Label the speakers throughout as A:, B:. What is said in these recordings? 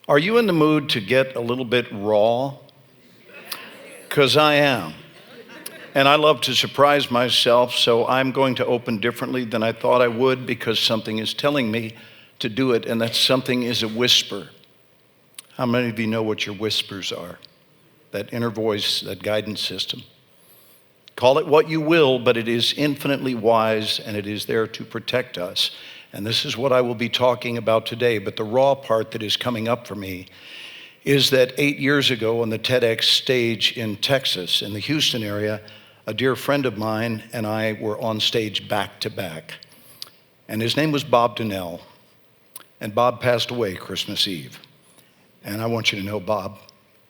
A: Are you in the mood to get a little bit raw? Because I am. And I love to surprise myself, so I'm going to open differently than I thought I would because something is telling me to do it, and that something is a whisper. How many of you know what your whispers are? That inner voice, that guidance system. Call it what you will, but it is infinitely wise, and it is there to protect us. And this is what I will be talking about today. But the raw part that is coming up for me is that 8 years ago on the TEDx stage in Texas, in the Houston area, a dear friend of mine and I were on stage back to back. And his name was Bob Donnell. And Bob passed away Christmas Eve. And I want you to know, Bob,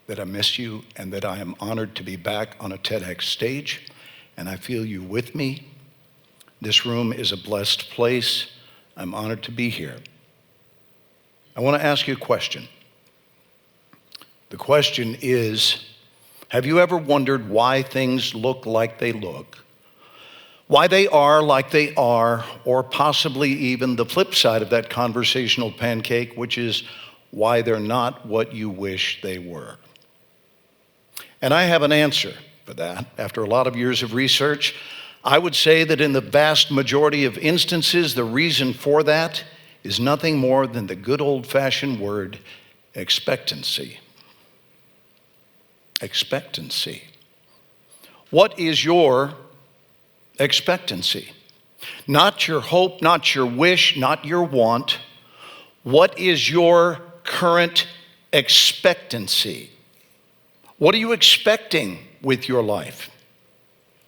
A: that I miss you and that I am honored to be back on a TEDx stage. And I feel you with me. This room is a blessed place. I'm honored to be here. I want to ask you a question. The question is, have you ever wondered why things look like they look? Why they are like they are, or possibly even the flip side of that conversational pancake, which is why they're not what you wish they were? And I have an answer for that. After a lot of years of research, I would say that in the vast majority of instances, the reason for that is nothing more than the good old-fashioned word expectancy. Expectancy. What is your expectancy? Not your hope, not your wish, not your want. What is your current expectancy? What are you expecting with your life?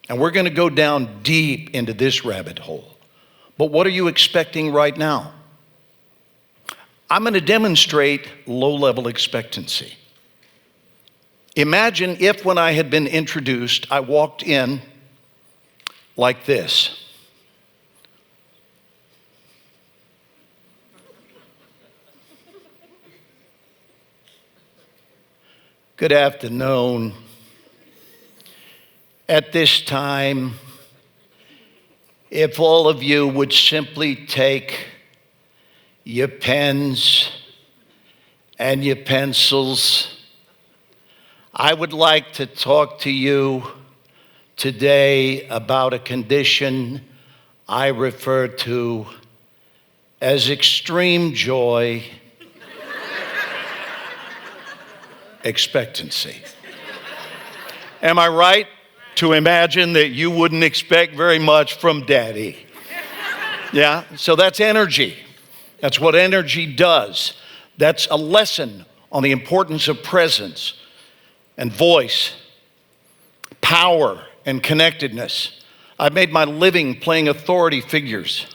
A: And we're going to go down deep into this rabbit hole. But what are you expecting right now? I'm going to demonstrate low-level expectancy. Imagine if when I had been introduced, I walked in like this. Good afternoon. At this time, if all of you would simply take your pens and your pencils, I would like to talk to you today about a condition I refer to as extreme joy expectancy. Am I right to imagine that you wouldn't expect very much from Daddy? Yeah, so that's energy. That's what energy does. That's a lesson on the importance of presence and voice, power and connectedness. I've made my living playing authority figures.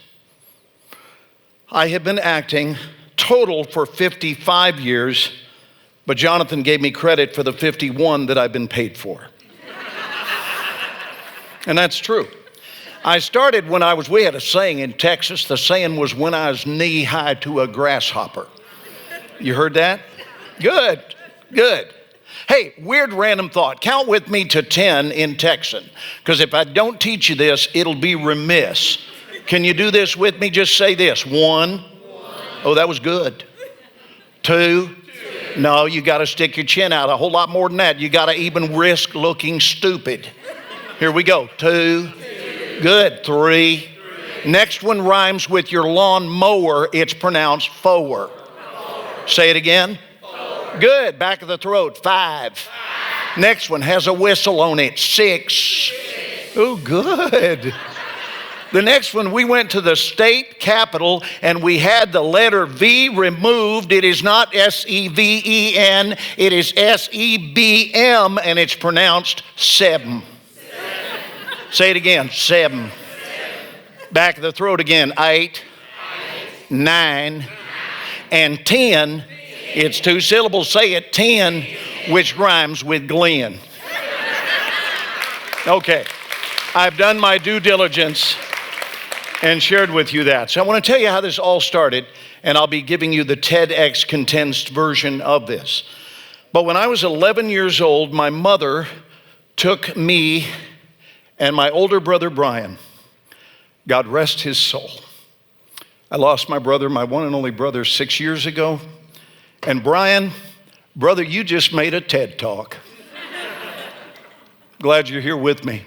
A: I have been acting total for 55 years, but Jonathan gave me credit for the 51 that I've been paid for. And that's true. I started when we had a saying in Texas. The saying was when I was knee high to a grasshopper. You heard that? Good, good. Hey, weird random thought. Count with me to 10 in Texan, because if I don't teach you this, it'll be remiss. Can you do this with me? Just say this. 1. Oh, that was good. 2. No, you got to stick your chin out a whole lot more than that. You got to even risk looking stupid. Here we go. 2. Good. 3. Next one rhymes with your lawn mower. It's pronounced fower. Say it again. Good. Back of the throat. 5. Next one has a whistle on it. 6. Oh, good. The next one, we went to the state capitol and we had the letter V removed. It is not S-E-V-E-N. It is S-E-B-M, and it's pronounced 7. Say it again. 7. Back of the throat again. 8. 9. And 10. It's 2 syllables. Say it. 10, which rhymes with Glenn. Okay. I've done my due diligence and shared with you that. So I want to tell you how this all started, and I'll be giving you the TEDx condensed version of this. But when I was 11 years old, my mother took me and my older brother, Brian. God rest his soul. I lost my brother, my one and only brother, 6 years ago. And Brian, brother, you just made a TED Talk. Glad you're here with me.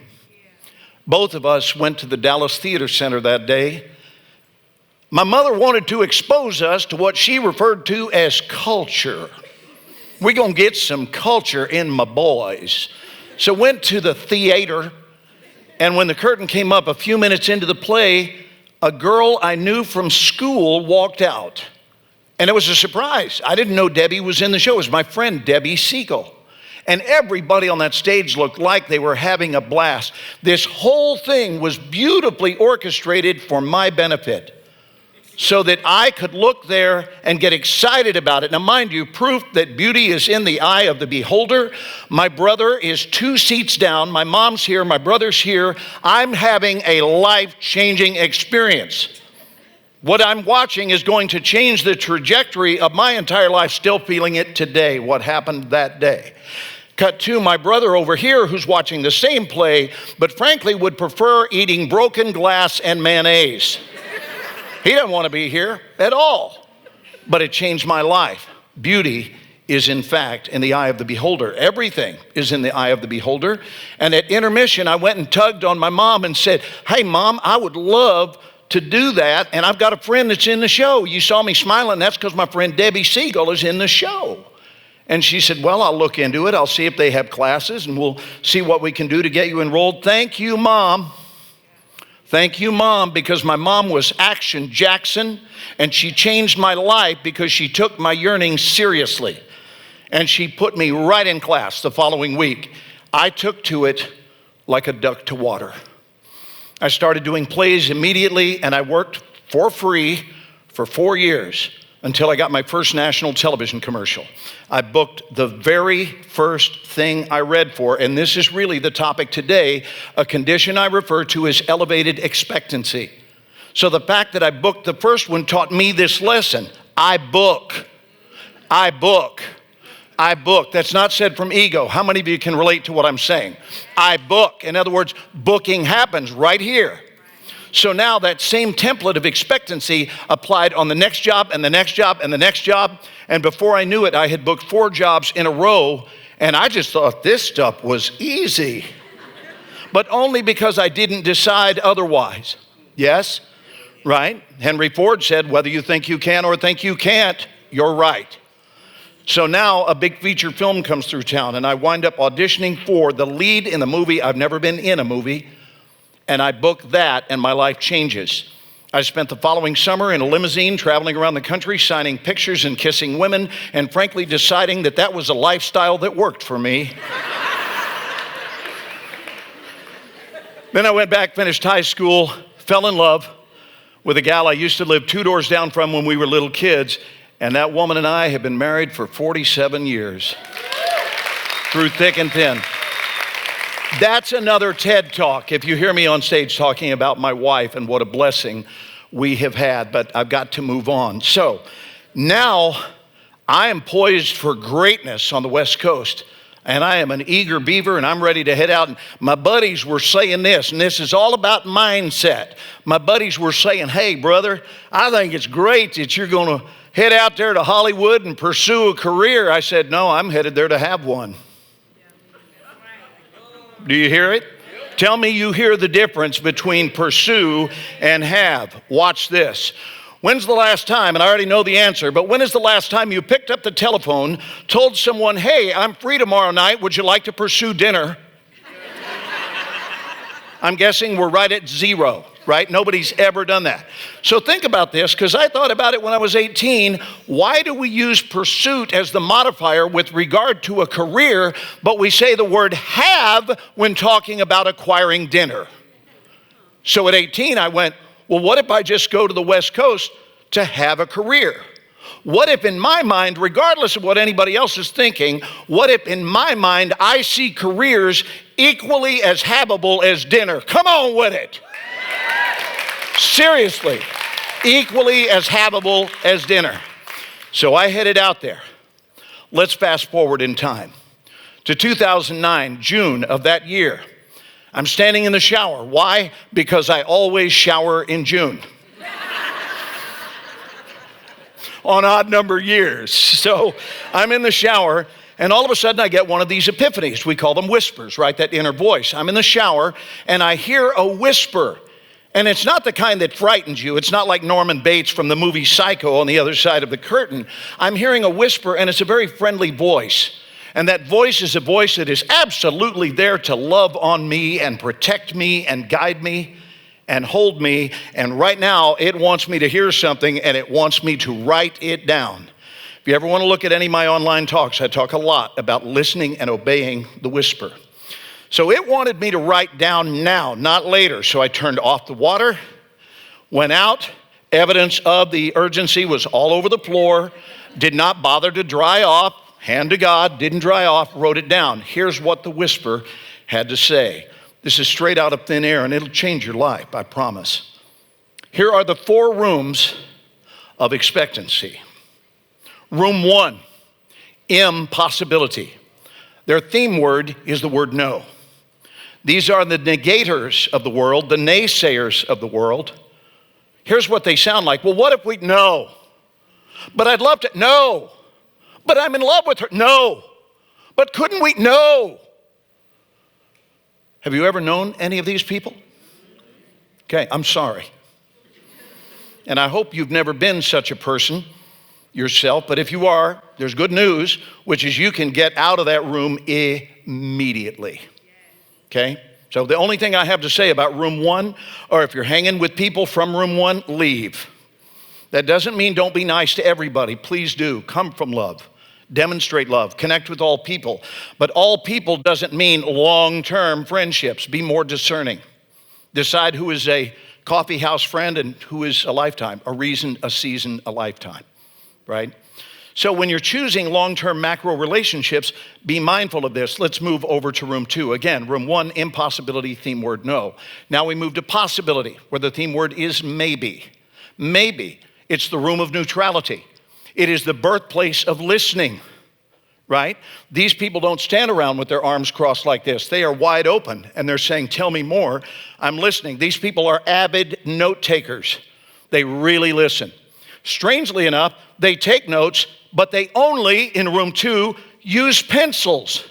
A: Both of us went to the Dallas Theater Center that day. My mother wanted to expose us to what she referred to as culture. We're going to get some culture in my boys. So went to the theater, and when the curtain came up a few minutes into the play, a girl I knew from school walked out. And it was a surprise. I didn't know Debbie was in the show. It was my friend, Debbie Siegel. And everybody on that stage looked like they were having a blast. This whole thing was beautifully orchestrated for my benefit so that I could look there and get excited about it. Now, mind you, proof that beauty is in the eye of the beholder. My brother is 2 seats down. My mom's here. My brother's here. I'm having a life-changing experience. What I'm watching is going to change the trajectory of my entire life, still feeling it today, what happened that day. Cut to my brother over here who's watching the same play, but frankly would prefer eating broken glass and mayonnaise. He doesn't want to be here at all, but it changed my life. Beauty is in fact in the eye of the beholder. Everything is in the eye of the beholder. And at intermission, I went and tugged on my mom and said, "Hey Mom, I would love to do that, and I've got a friend that's in the show. You saw me smiling, that's because my friend Debbie Siegel is in the show." And she said, "Well, I'll look into it. I'll see if they have classes, and we'll see what we can do to get you enrolled." Thank you, Mom. Thank you, Mom, because my mom was Action Jackson, and she changed my life because she took my yearning seriously. And she put me right in class the following week. I took to it like a duck to water. I started doing plays immediately, and I worked for free for 4 years until I got my first national television commercial. I booked the very first thing I read for, and this is really the topic today, a condition I refer to as elevated expectancy. So the fact that I booked the first one taught me this lesson. I book. That's not said from ego. How many of you can relate to what I'm saying? I book. In other words, booking happens right here. So now that same template of expectancy applied on the next job and the next job and the next job. And before I knew it, I had booked 4 jobs in a row. And I just thought this stuff was easy. But only because I didn't decide otherwise. Yes? Right? Henry Ford said, whether you think you can or think you can't, you're right. So now a big feature film comes through town, and I wind up auditioning for the lead in the movie. I've never been in a movie. And I book that, and my life changes. I spent the following summer in a limousine traveling around the country, signing pictures and kissing women, and frankly deciding that that was a lifestyle that worked for me. Then I went back, finished high school, fell in love with a gal I used to live 2 doors down from when we were little kids, and that woman and I have been married for 47 years, through thick and thin. That's another TED Talk, if you hear me on stage talking about my wife and what a blessing we have had, but I've got to move on. So now I am poised for greatness on the West Coast, and I am an eager beaver, and I'm ready to head out. And my buddies were saying this, and this is all about mindset. My buddies were saying, "Hey, brother, I think it's great that you're going to head out there to Hollywood and pursue a career." I said, "No, I'm headed there to have one." Do you hear it? Tell me you hear the difference between pursue and have. Watch this. When's the last time, and I already know the answer, but when is the last time you picked up the telephone, told someone, "Hey, I'm free tomorrow night, would you like to pursue dinner?" I'm guessing we're right at 0, right? Nobody's ever done that. So think about this, because I thought about it when I was 18. Why do we use pursuit as the modifier with regard to a career, but we say the word have when talking about acquiring dinner? So at 18, I went, well, what if I just go to the West Coast to have a career? What if in my mind, regardless of what anybody else is thinking, what if in my mind I see careers equally as habable as dinner? Come on with it. Seriously, equally as habable as dinner. So I headed out there. Let's fast forward in time to 2009, June of that year. I'm standing in the shower. Why? Because I always shower in June. on odd number years. So I'm in the shower, and all of a sudden I get one of these epiphanies. We call them whispers, right? That inner voice. I'm in the shower, and I hear a whisper. And it's not the kind that frightens you. It's not like Norman Bates from the movie Psycho on the other side of the curtain. I'm hearing a whisper, and it's a very friendly voice. And that voice is a voice that is absolutely there to love on me and protect me and guide me and hold me. And right now, it wants me to hear something, and it wants me to write it down. If you ever want to look at any of my online talks, I talk a lot about listening and obeying the whisper. So it wanted me to write down now, not later. So I turned off the water, went out. Evidence of the urgency was all over the floor. Did not bother to dry off. Hand to God, didn't dry off, wrote it down. Here's what the whisper had to say. This is straight out of thin air, and it'll change your life, I promise. Here are the 4 rooms of expectancy. Room 1, impossibility. Their theme word is the word no. These are the negators of the world, the naysayers of the world. Here's what they sound like. Well, what if we, no. But I'd love to, no. But I'm in love with her, no. But couldn't we, no. Have you ever known any of these people? Okay, I'm sorry. And I hope you've never been such a person yourself, but if you are, there's good news, which is you can get out of that room immediately. Okay? So the only thing I have to say about room 1, or if you're hanging with people from room 1, leave. That doesn't mean don't be nice to everybody. Please do. Come from love. Demonstrate love. Connect with all people. But all people doesn't mean long-term friendships. Be more discerning. Decide who is a coffee house friend and who is a lifetime, a reason, a season, a lifetime, right? So when you're choosing long-term macro relationships, be mindful of this. Let's move over to room 2. Again, room 1, impossibility, theme word no. Now we move to possibility, where the theme word is maybe. Maybe. It's the room of neutrality. It is the birthplace of listening, right? These people don't stand around with their arms crossed like this. They are wide open, and they're saying, tell me more. I'm listening. These people are avid note takers. They really listen. Strangely enough, they take notes, but they only, in room 2, use pencils,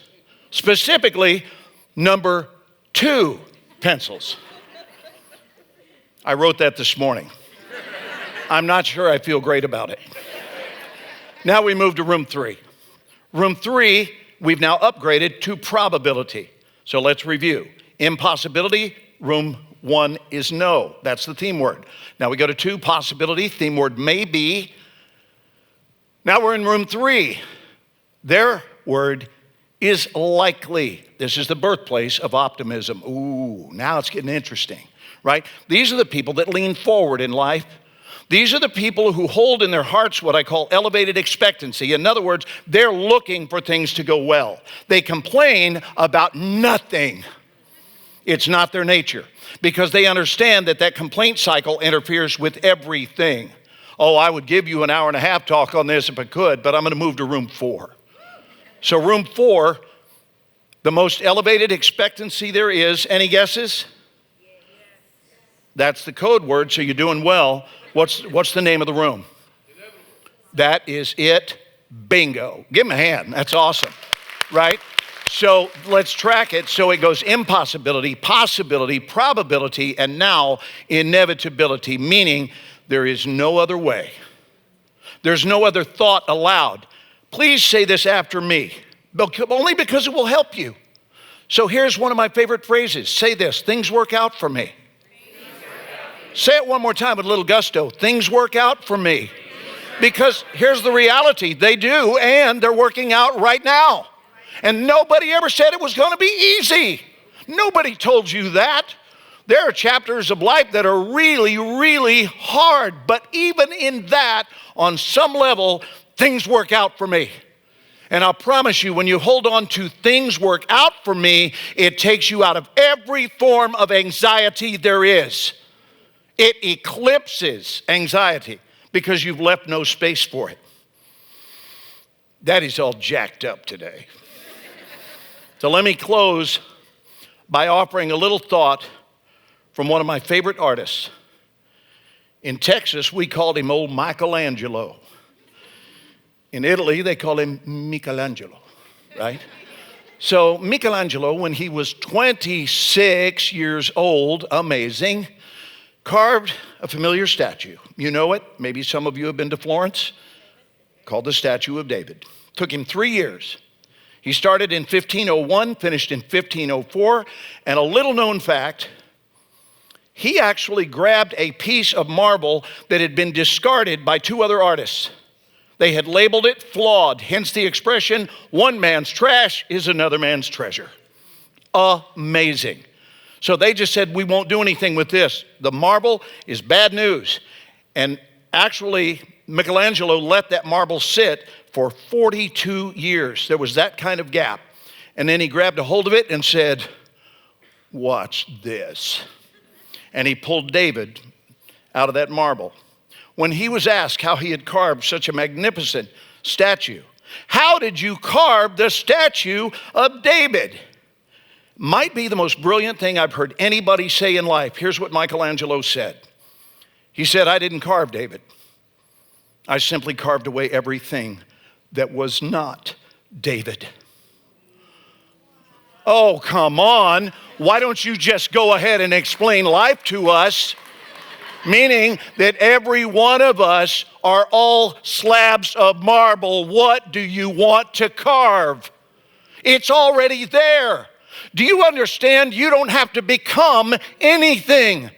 A: specifically number 2 pencils. I wrote that this morning. I'm not sure I feel great about it. Now we move to room 3. Room 3, we've now upgraded to probability. So let's review. Impossibility, room 1 is no. That's the theme word. Now we go to 2, possibility, theme word maybe. Now we're in room 3. Their word is likely. This is the birthplace of optimism. Ooh, now it's getting interesting, right? These are the people that lean forward in life. These are the people who hold in their hearts what I call elevated expectancy. In other words, they're looking for things to go well. They complain about nothing. It's not their nature, because they understand that that complaint cycle interferes with everything. Oh, I would give you an hour and a half talk on this if I could, but I'm going to move to room 4. So room 4, the most elevated expectancy there is. Any guesses? That's the code word, so you're doing well. What's the name of the room? That is it. Bingo. Give him a hand. That's awesome, right? So let's track it. So it goes impossibility, possibility, probability, and now inevitability, meaning there is no other way. There's no other thought allowed. Please say this after me, only because it will help you. So here's one of my favorite phrases. Say this: things work out for me. Say it one more time with a little gusto. Things work out for me. Because here's the reality. They do, and they're working out right now. And nobody ever said it was going to be easy. Nobody told you that. There are chapters of life that are really, really hard. But even in that, on some level, things work out for me. And I'll promise you, when you hold on to things work out for me, it takes you out of every form of anxiety there is. It eclipses anxiety because you've left no space for it. Daddy's all jacked up today. So let me close by offering a little thought from one of my favorite artists. In Texas, we called him old Michelangelo. In Italy, they call him Michelangelo, right? So Michelangelo, when he was 26 years old, amazing, carved a familiar statue. You know it. Maybe some of you have been to Florence, called the Statue of David. Took him 3 years. He started in 1501, finished in 1504, and a little known fact, he actually grabbed a piece of marble that had been discarded by 2 other artists. They had labeled it flawed, hence the expression, one man's trash is another man's treasure. Amazing. So they just said, we won't do anything with this. The marble is bad news. And actually, Michelangelo let that marble sit for 42 years. There was that kind of gap. And then he grabbed a hold of it and said, watch this. And he pulled David out of that marble. When he was asked how he had carved such a magnificent statue, how did you carve the statue of David? Might be the most brilliant thing I've heard anybody say in life. Here's what Michelangelo said. He said, I didn't carve David. I simply carved away everything that was not David. Oh, come on. Why don't you just go ahead and explain life to us? Meaning that every one of us are all slabs of marble. What do you want to carve? It's already there. Do you understand? You don't have to become anything.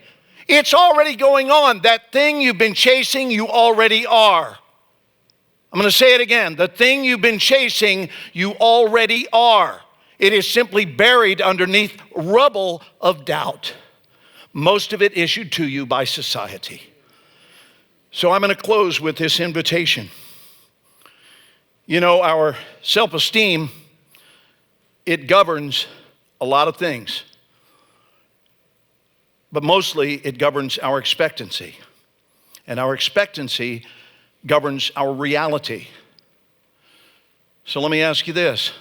A: It's already going on. That thing you've been chasing, you already are. I'm going to say it again. The thing you've been chasing, you already are. It is simply buried underneath rubble of doubt. Most of it issued to you by society. So I'm going to close with this invitation. You know, our self-esteem, it governs a lot of things. But mostly it governs our expectancy. And our expectancy governs our reality. So let me ask you this.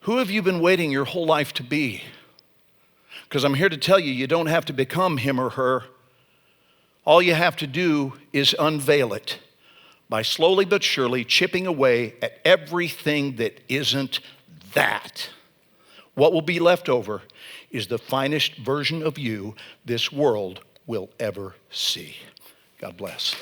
A: Who have you been waiting your whole life to be? Because I'm here to tell you, you don't have to become him or her. All you have to do is unveil it by slowly but surely chipping away at everything that isn't that. What will be left over is the finest version of you this world will ever see. God bless.